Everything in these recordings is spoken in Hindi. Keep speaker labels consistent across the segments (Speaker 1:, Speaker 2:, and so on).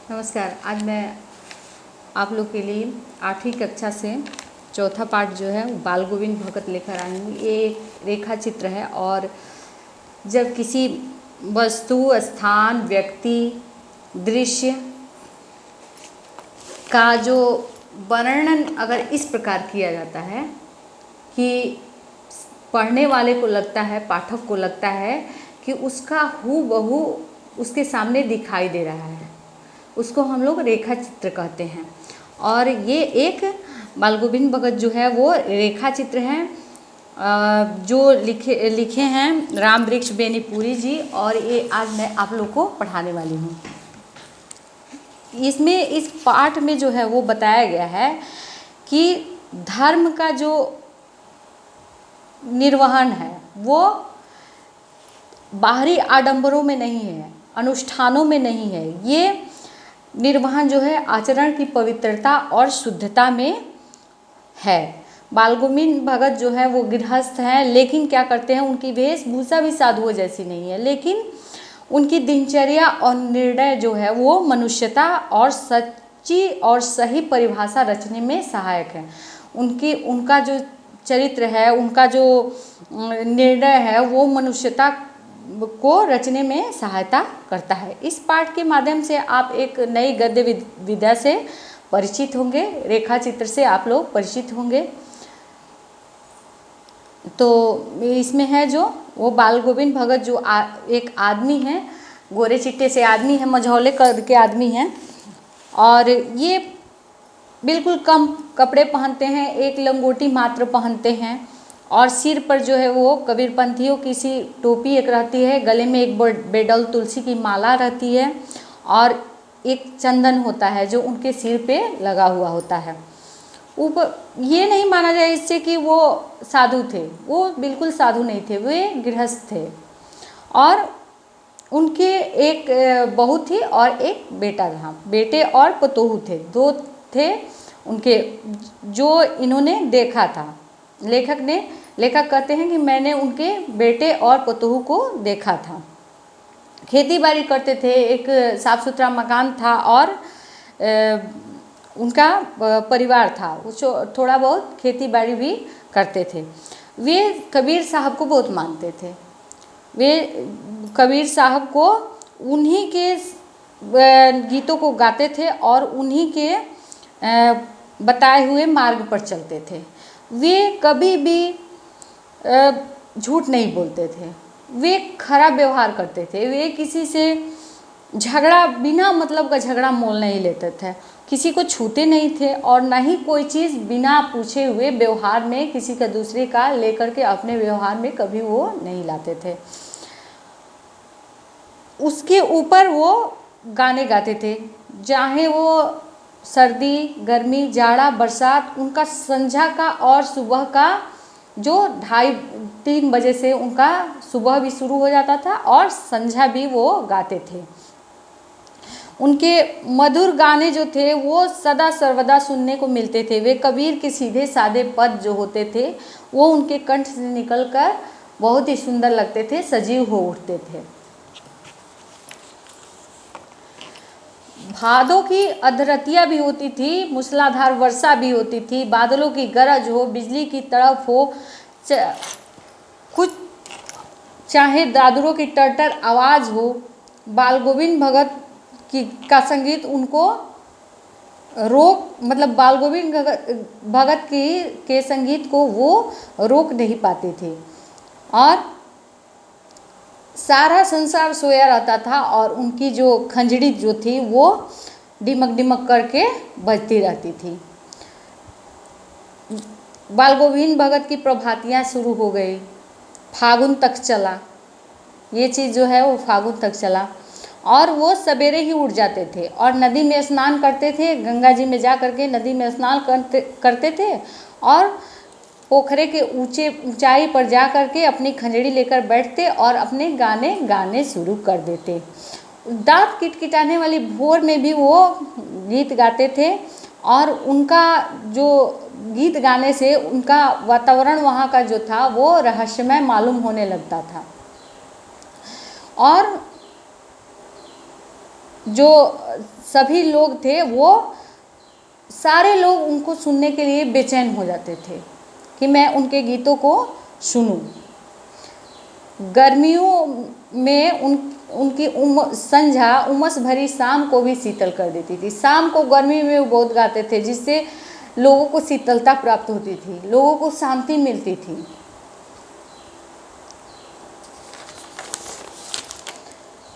Speaker 1: नमस्कार। आज मैं आप लोग के लिए 8वीं कक्षा से चौथा पाठ जो है वो बाल गोविंद भगत लेकर आई हूँ। ये एक रेखा चित्र है और जब किसी वस्तु, स्थान, व्यक्ति, दृश्य का जो वर्णन अगर इस प्रकार किया जाता है कि पढ़ने वाले को लगता है, पाठक को लगता है कि उसका हूबहू उसके सामने दिखाई दे रहा है, उसको हम लोग रेखा चित्र कहते हैं। और ये एक बाल गोविंद भगत जो है वो रेखा चित्र हैं जो लिखे हैं राम वृक्ष बेनीपुरी जी, और ये आज मैं आप लोग को पढ़ाने वाली हूँ। इसमें इस पाठ में जो है वो बताया गया है कि धर्म का जो निर्वहन है वो बाहरी आडंबरों में नहीं है, अनुष्ठानों में नहीं है। ये निर्वहन जो है आचरण की पवित्रता और शुद्धता में है। बाल गोविंद भगत जो है वो गृहस्थ हैं, लेकिन क्या करते हैं, उनकी वेशभूषा भी साधुओं जैसी नहीं है, लेकिन उनकी दिनचर्या और निर्णय जो है वो मनुष्यता और सच्ची और सही परिभाषा रचने में सहायक है। उनका जो चरित्र है, उनका जो निर्णय है वो मनुष्यता को रचने में सहायता करता है। इस पाठ के माध्यम से आप एक नई गद्य विधा से परिचित होंगे, रेखा चित्र से आप लोग परिचित होंगे। तो इसमें है जो वो बाल गोविंद भगत जो एक आदमी है, गोरे चिट्टे से आदमी है, मझौले कद के आदमी हैं, और ये बिल्कुल कम कपड़े पहनते हैं, एक लंगोटी मात्र पहनते हैं, और सिर पर जो है वो कबीरपंथियों की सी टोपी एक रहती है, गले में एक बेडल तुलसी की माला रहती है, और एक चंदन होता है जो उनके सिर पे लगा हुआ होता है। ऊपर ये नहीं माना जाए इससे कि वो साधु थे, वो बिल्कुल साधु नहीं थे, वे गृहस्थ थे, और उनके एक बहू थी और एक बेटा था। बेटे और पतोहू थे, दो थे उनके, जो इन्होंने देखा था। लेखक कहते हैं कि मैंने उनके बेटे और पतोहू को देखा था। खेती बाड़ी करते थे, एक साफ सुथरा मकान था, और उनका परिवार था, वो थोड़ा बहुत खेती बाड़ी भी करते थे। वे कबीर साहब को बहुत मानते थे। वे कबीर साहब को उन्हीं के गीतों को गाते थे और उन्हीं के बताए हुए मार्ग पर चलते थे। वे कभी भी झूठ नहीं बोलते थे, वे खराब व्यवहार करते थे, वे किसी से झगड़ा, बिना मतलब का झगड़ा मोल नहीं लेते थे, किसी को छूते नहीं थे, और ना ही कोई चीज़ बिना पूछे हुए व्यवहार में किसी का दूसरे का लेकर के अपने व्यवहार में कभी वो नहीं लाते थे। उसके ऊपर वो गाने गाते थे, चाहे वो सर्दी, गर्मी, जाड़ा, बरसात, उनका संझा का और सुबह का जो 2:30-3 बजे से उनका सुबह भी शुरू हो जाता था और संझा भी वो गाते थे। उनके मधुर गाने जो थे वो सदा सर्वदा सुनने को मिलते थे। वे कबीर के सीधे साधे पद जो होते थे वो उनके कंठ से निकलकर बहुत ही सुंदर लगते थे, सजीव हो उठते थे। भादों की अधरतिया भी होती थी, मूसलाधार वर्षा भी होती थी, बादलों की गरज हो, बिजली की तड़प हो, कुछ चाहे दादुरों की टरटर आवाज़ हो, बाल गोविंद भगत का संगीत उनको बाल गोविंद भगत के संगीत को वो रोक नहीं पाते थे, और सारा संसार सोया रहता था, और उनकी जो खंजड़ी जो थी वो डिमक डिमक करके बजती रहती थी। बाल गोविंद भगत की प्रभातियाँ शुरू हो गई, फागुन तक चला, ये चीज़ जो है वो फागुन तक चला, और वो सवेरे ही उठ जाते थे और नदी में स्नान करते थे, गंगा जी में जा करके नदी में स्नान करते थे, और पोखरे के ऊंचाई पर जा करके अपनी खंजड़ी लेकर बैठते और अपने गाने गाने शुरू कर देते। दांत किटकिटाने वाली भोर में भी वो गीत गाते थे, और उनका जो गीत गाने से उनका वातावरण वहाँ का जो था वो रहस्यमय मालूम होने लगता था। और जो सभी लोग थे वो सारे लोग उनको सुनने के लिए बेचैन हो जाते थे कि मैं उनके गीतों को सुनूं। गर्मियों में उनकी संध्या उमस भरी शाम को भी शीतल कर देती थी। शाम को गर्मी में वो बहुत गाते थे, जिससे लोगों को शीतलता प्राप्त होती थी, लोगों को शांति मिलती थी।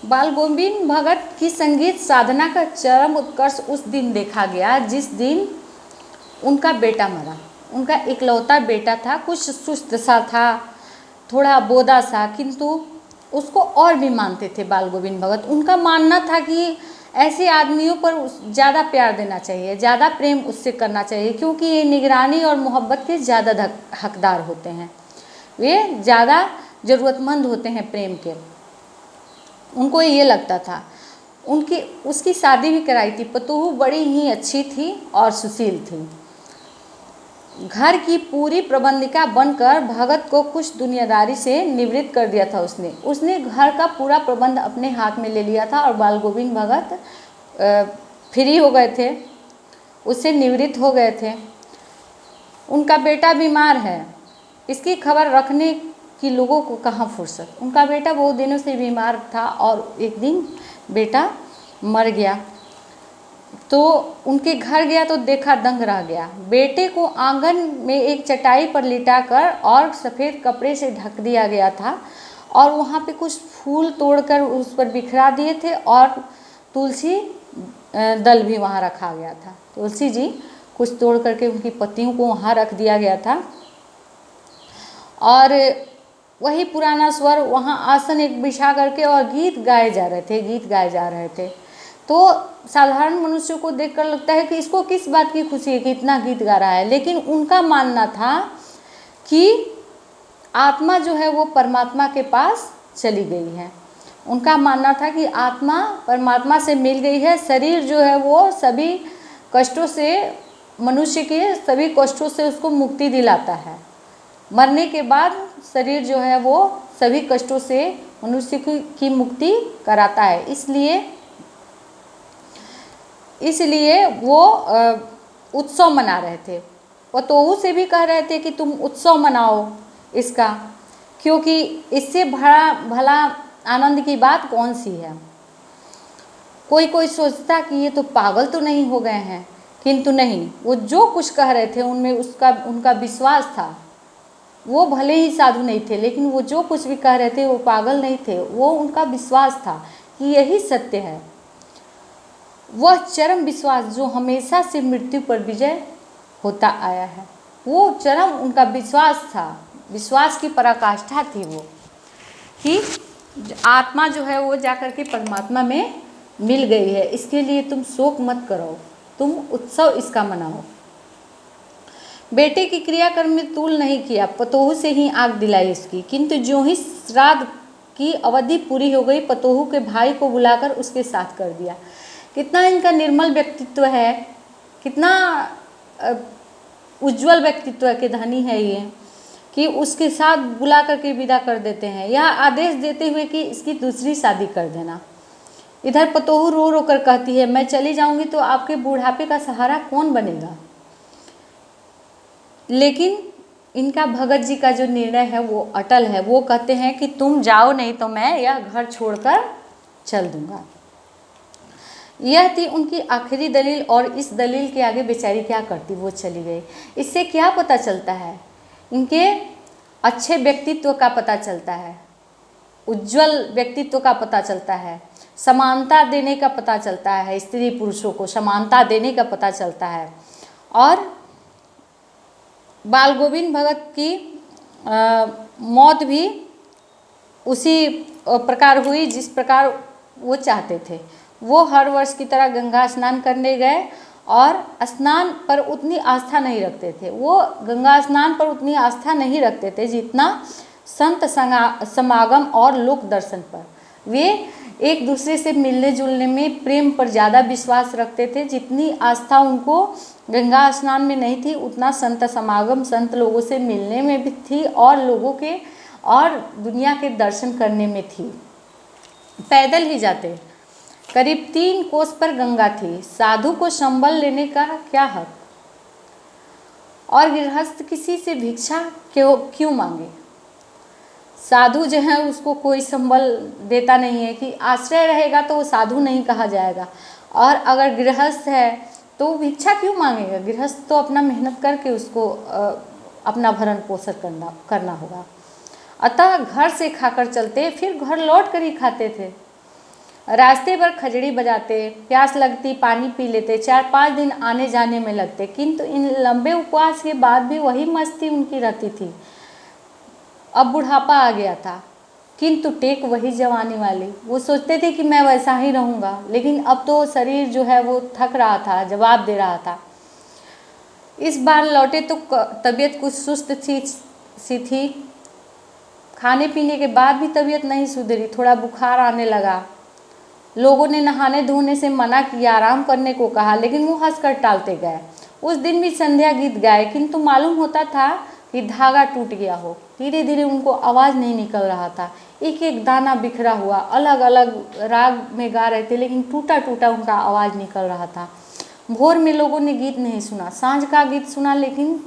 Speaker 1: बाल गोविंद भगत की संगीत साधना का चरम उत्कर्ष उस दिन देखा गया जिस दिन उनका बेटा मरा। उनका इकलौता बेटा था, कुछ सुस्त सा था, थोड़ा बोदा सा, किंतु उसको और भी मानते थे बाल गोविंद भगत। उनका मानना था कि ऐसे आदमियों पर ज़्यादा प्यार देना चाहिए, ज़्यादा प्रेम उससे करना चाहिए, क्योंकि ये निगरानी और मोहब्बत के ज़्यादा हकदार होते हैं, वे ज़्यादा ज़रूरतमंद होते हैं प्रेम के। उनको ये लगता था। उसकी शादी भी कराई थी। पतोहू बड़ी ही अच्छी थी और सुशील थी। घर की पूरी प्रबंधिका बनकर भगत को कुछ दुनियादारी से निवृत्त कर दिया था। उसने घर का पूरा प्रबंध अपने हाथ में ले लिया था और बाल गोविंद भगत फ्री हो गए थे, उससे निवृत्त हो गए थे। उनका बेटा बीमार है, इसकी खबर रखने की लोगों को कहाँ फुर्सत। उनका बेटा बहुत दिनों से बीमार था और एक दिन बेटा मर गया, तो उनके घर गया तो देखा, दंग रह गया। बेटे को आंगन में एक चटाई पर लिटाकर और सफ़ेद कपड़े से ढक दिया गया था और वहाँ पे कुछ फूल तोड़कर उस पर बिखरा दिए थे और तुलसी दल भी वहाँ रखा गया था। तुलसी जी कुछ तोड़ करके उनकी पत्तियों को वहाँ रख दिया गया था और वही पुराना स्वर वहाँ आसन एक बिछा करके और गीत गाए जा रहे थे। तो साधारण मनुष्य को देखकर लगता है कि इसको किस बात की खुशी है कि इतना गीत गा रहा है, लेकिन उनका मानना था कि आत्मा जो है वो परमात्मा के पास चली गई है। उनका मानना था कि आत्मा परमात्मा से मिल गई है। शरीर जो है वो सभी कष्टों से, मनुष्य के सभी कष्टों से उसको मुक्ति दिलाता है। मरने के बाद शरीर जो है वो सभी कष्टों से मनुष्य की मुक्ति कराता है। इसलिए वो उत्सव मना रहे थे। पतोहू से भी कह रहे थे कि तुम उत्सव मनाओ इसका, क्योंकि इससे भला आनंद की बात कौन सी है। कोई सोचता कि ये तो पागल तो नहीं हो गए हैं, किंतु नहीं, वो जो कुछ कह रहे थे उनमें उनका विश्वास था। वो भले ही साधु नहीं थे, लेकिन वो जो कुछ भी कह रहे थे वो पागल नहीं थे, वो उनका विश्वास था कि यही सत्य है। वह चरम विश्वास जो हमेशा से मृत्यु पर विजय होता आया है, वो चरम उनका विश्वास था। विश्वास की पराकाष्ठा थी वो कि आत्मा जो है वो जाकर के परमात्मा में मिल गई है। इसके लिए तुम शोक मत करो, तुम उत्सव इसका मनाओ। बेटे की क्रियाकर्म में तूल नहीं किया, पतोहू से ही आग दिलाई इसकी, किंतु जो ही श्राद्ध की अवधि पूरी हो गई, पतोहू के भाई को बुलाकर उसके साथ कर दिया। कितना इनका निर्मल व्यक्तित्व है, कितना उज्जवल व्यक्तित्व के धनी है ये, कि उसके साथ बुला करके विदा कर देते हैं, या आदेश देते हुए कि इसकी दूसरी शादी कर देना। इधर पतोहू रो रो कर कहती है, मैं चली जाऊंगी तो आपके बुढ़ापे का सहारा कौन बनेगा। लेकिन इनका भगत जी का जो निर्णय है वो अटल है। वो कहते हैं कि तुम जाओ, नहीं तो मैं यह घर छोड़कर चल दूंगा। यह थी उनकी आखिरी दलील, और इस दलील के आगे बेचारी क्या करती, वो चली गई। इससे क्या पता चलता है, इनके अच्छे व्यक्तित्व का पता चलता है, उज्जवल व्यक्तित्व का पता चलता है, समानता देने का पता चलता है, स्त्री पुरुषों को समानता देने का पता चलता है। और बाल गोविंद भगत की मौत भी उसी प्रकार हुई जिस प्रकार वो चाहते थे। वो हर वर्ष की तरह गंगा स्नान करने गए और स्नान पर उतनी आस्था नहीं रखते थे। वो गंगा स्नान पर उतनी आस्था नहीं रखते थे जितना संत समागम और लोक दर्शन पर। वे एक दूसरे से मिलने जुलने में, प्रेम पर ज़्यादा विश्वास रखते थे। जितनी आस्था उनको गंगा स्नान में नहीं थी, उतना संत समागम, संत लोगों से मिलने में भी थी और लोगों के और दुनिया के दर्शन करने में थी। पैदल ही जाते, करीब 3 कोस पर गंगा थी, साधु को संबल लेने का क्या हक, और गृहस्थ किसी से भिक्षा क्यों मांगे। साधु जो है उसको कोई संबल देता नहीं है कि आश्रय रहेगा तो वो साधु नहीं कहा जाएगा, और अगर गृहस्थ है तो वो भिक्षा क्यों मांगेगा। गृहस्थ तो अपना मेहनत करके उसको अपना भरण पोषण करना होगा। अतः घर से खाकर चलते, फिर घर लौट कर ही खाते थे। रास्ते पर खजड़ी बजाते, प्यास लगती पानी पी लेते, 4-5 दिन आने जाने में लगते, किंतु इन लंबे उपवास के बाद भी वही मस्ती उनकी रहती थी। अब बुढ़ापा आ गया था, किंतु टेक वही जवानी वाली। वो सोचते थे कि मैं वैसा ही रहूँगा, लेकिन अब तो शरीर जो है वो थक रहा था, जवाब दे रहा था। इस बार लौटे तो तबीयत कुछ सुस्त सी थी। खाने पीने के बाद भी तबीयत नहीं सुधरी, थोड़ा बुखार आने लगा। लोगों ने नहाने धोने से मना किया, आराम करने को कहा, लेकिन वो हंसकर टालते गए। उस दिन भी संध्या गीत गाए, किंतु मालूम होता था कि धागा टूट गया हो। धीरे धीरे उनको आवाज़ नहीं निकल रहा था, एक एक दाना बिखरा हुआ, अलग अलग राग में गा रहे थे, लेकिन टूटा टूटा उनका आवाज़ निकल रहा था। भोर में लोगों ने गीत नहीं सुना, सांझ का गीत सुना, लेकिन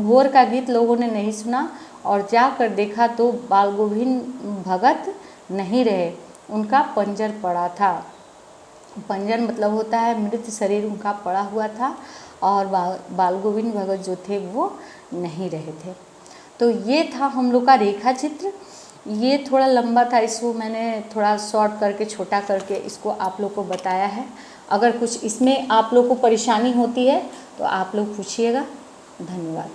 Speaker 1: भोर का गीत लोगों ने नहीं सुना। और जाकर देखा तो बाल गोविंद भगत नहीं रहे, उनका पंजर पड़ा था। पंजर मतलब होता है मृत शरीर उनका पड़ा हुआ था, और बाल गोविंद भगत जो थे वो नहीं रहे थे। तो ये था हम लोग का रेखा चित्र। ये थोड़ा लंबा था, इसको मैंने थोड़ा शॉर्ट करके, छोटा करके इसको आप लोग को बताया है। अगर कुछ इसमें आप लोग को परेशानी होती है तो आप लोग पूछिएगा। धन्यवाद।